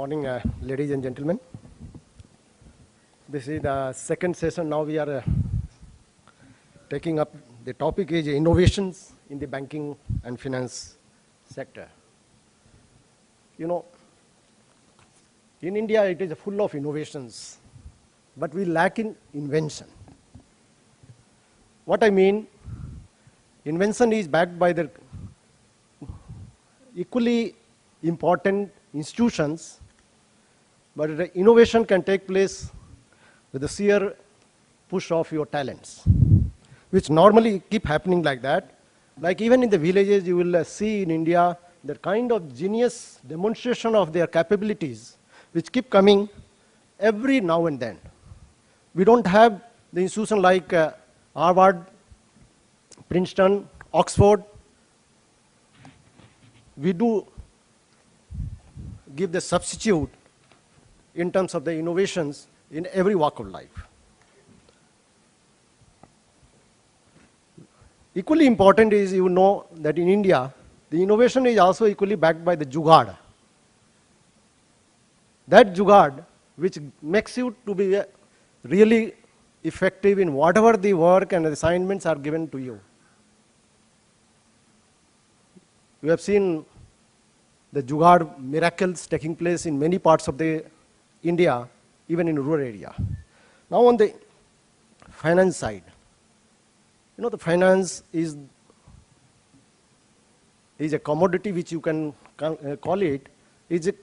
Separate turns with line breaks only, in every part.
Morning, ladies and gentlemen. This is the second session. Now we are taking up the topic is innovations in the banking and finance sector. You know, in India it is full of innovations, but we lack in invention. What I mean, invention is backed by the equally important institutions, but the innovation can take place with the sheer push of your talents, which normally keep happening like that. Like even in the villages, you will see in India the kind of genius demonstration of their capabilities, which keep coming every now and then. We don't have the institution like Harvard, Princeton, Oxford. We do give the substitute in terms of the innovations in every walk of life. Equally important is, you know, that in India, the innovation is also equally backed by the jugaad. That jugaad, which makes you to be really effective in whatever the work and assignments are given to you. We have seen the jugaad miracles taking place in many parts of the India, even in rural area. Now on the finance side, you know, the finance is a commodity which you can call it, is a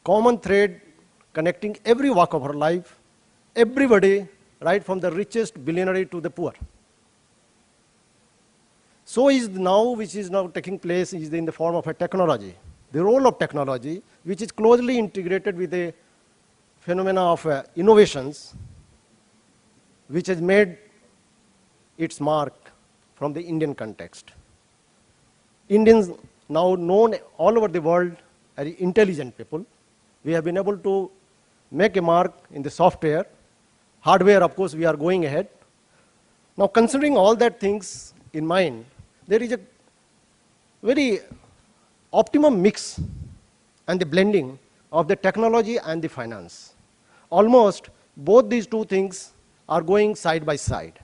common thread connecting every walk of our life, everybody, right from the richest billionaire to the poor. So is now, which is now taking place, is in the form of a technology. The role of technology, which is closely integrated with the phenomena of innovations, which has made its mark from the Indian context. Indians now known all over the world as intelligent people. We have been able to make a mark in the software. Hardware, of course, we are going ahead. Now, considering all that things in mind, there is a very optimum mix and the blending of the technology and the finance. Almost both these two things are going side by side,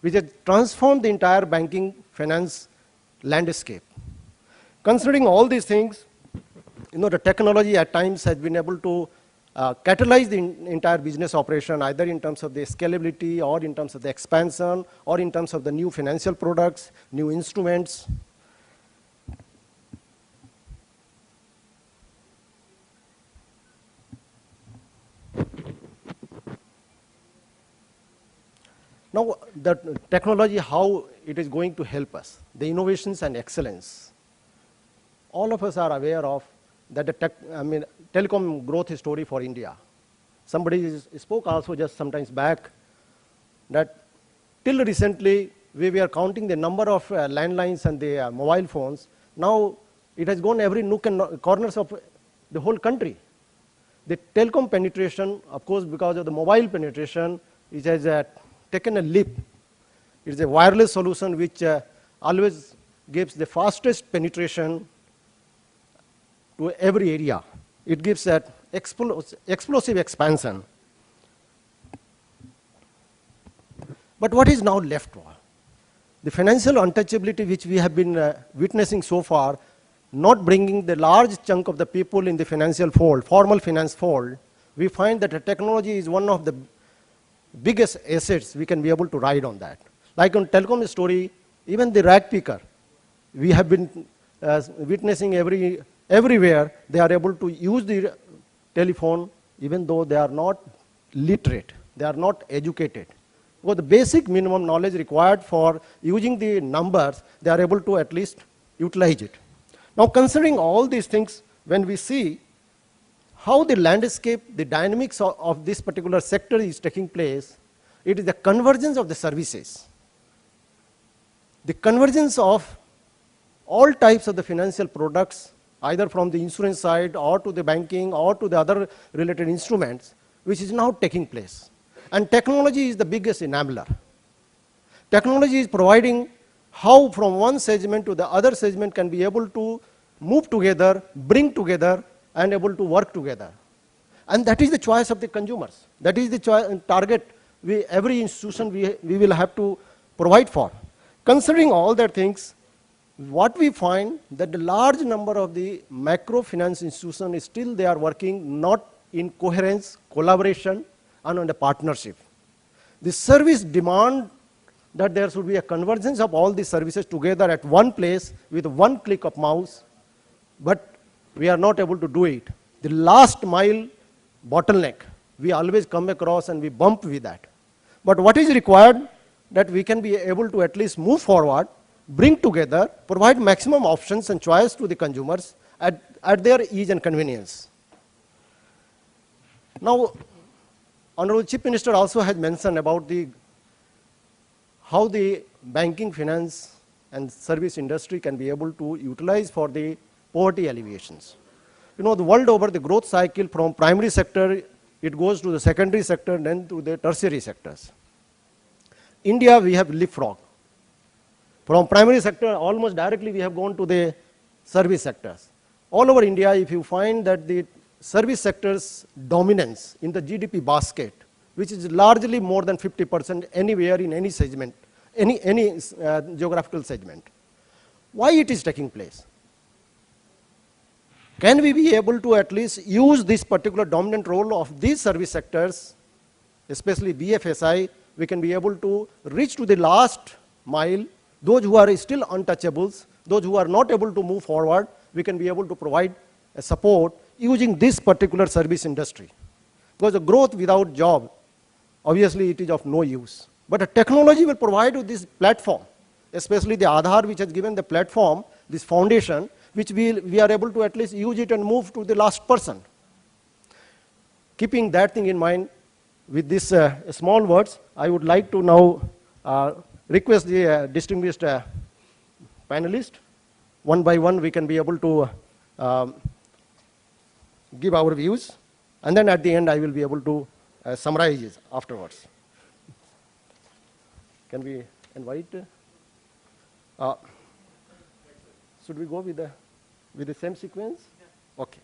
which has transformed the entire banking finance landscape. Considering all these things, you know, the technology at times has been able to catalyze the entire business operation, either in terms of the scalability or in terms of the expansion or in terms of the new financial products, new instruments. Now, the technology, how it is going to help us, the innovations and excellence. All of us are aware of that the telecom growth story for India. Somebody spoke also just sometimes back that till recently we were counting the number of landlines and the mobile phones. Now it has gone every nook and corners of the whole country. The telecom penetration, of course, because of the mobile penetration, it has taken a leap. It is a wireless solution which always gives the fastest penetration to every area. It gives that explosive expansion. But what is now left? The financial untouchability which we have been witnessing so far, not bringing the large chunk of the people in the financial fold, formal finance fold, we find that the technology is one of the biggest assets we can be able to ride on that. Like on telecom story, even the rag picker, we have been witnessing everywhere they are able to use the telephone even though they are not literate, they are not educated. Because the basic minimum knowledge required for using the numbers, they are able to at least utilize it. Now considering all these things, when we see how the landscape, the dynamics of this particular sector is taking place, it is the convergence of the services. The convergence of all types of the financial products, either from the insurance side or to the banking or to the other related instruments, which is now taking place. And technology is the biggest enabler. Technology is providing how from one segment to the other segment can be able to move together, bring together, and able to work together. And that is the choice of the consumers. That is the target every institution we will have to provide for. Considering all that things, what we find that the large number of the microfinance institutions is still they are working not in coherence, collaboration, and on a partnership. The service demand that there should be a convergence of all these services together at one place with one click of mouse, but we are not able to do it. The last mile bottleneck, we always come across and we bump with that. But what is required that we can be able to at least move forward, bring together, provide maximum options and choice to the consumers at their ease and convenience. Now, Honorable Chief Minister also has mentioned about how the banking, finance, and service industry can be able to utilize for the poverty alleviations. You know, the world over, the growth cycle from primary sector, it goes to the secondary sector, then to the tertiary sectors. India, we have leapfrog. From primary sector, almost directly we have gone to the service sectors. All over India, if you find that the service sector's dominance in the GDP basket, which is largely more than 50% anywhere in any segment, any geographical segment. Why it is taking place? Can we be able to at least use this particular dominant role of these service sectors, especially BFSI, we can be able to reach to the last mile, those who are still untouchables, those who are not able to move forward, we can be able to provide a support using this particular service industry. Because the growth without job, obviously it is of no use. But a technology will provide you this platform, especially the Aadhaar, which has given the platform, this foundation, which we are able to at least use it and move to the last person. Keeping that thing in mind, with these small words, I would like to now request the distinguished panelists. One by one, we can be able to give our views, and then at the end, I will be able to summarize it afterwards. Can we invite? Should we go with the same sequence? Yeah. Okay.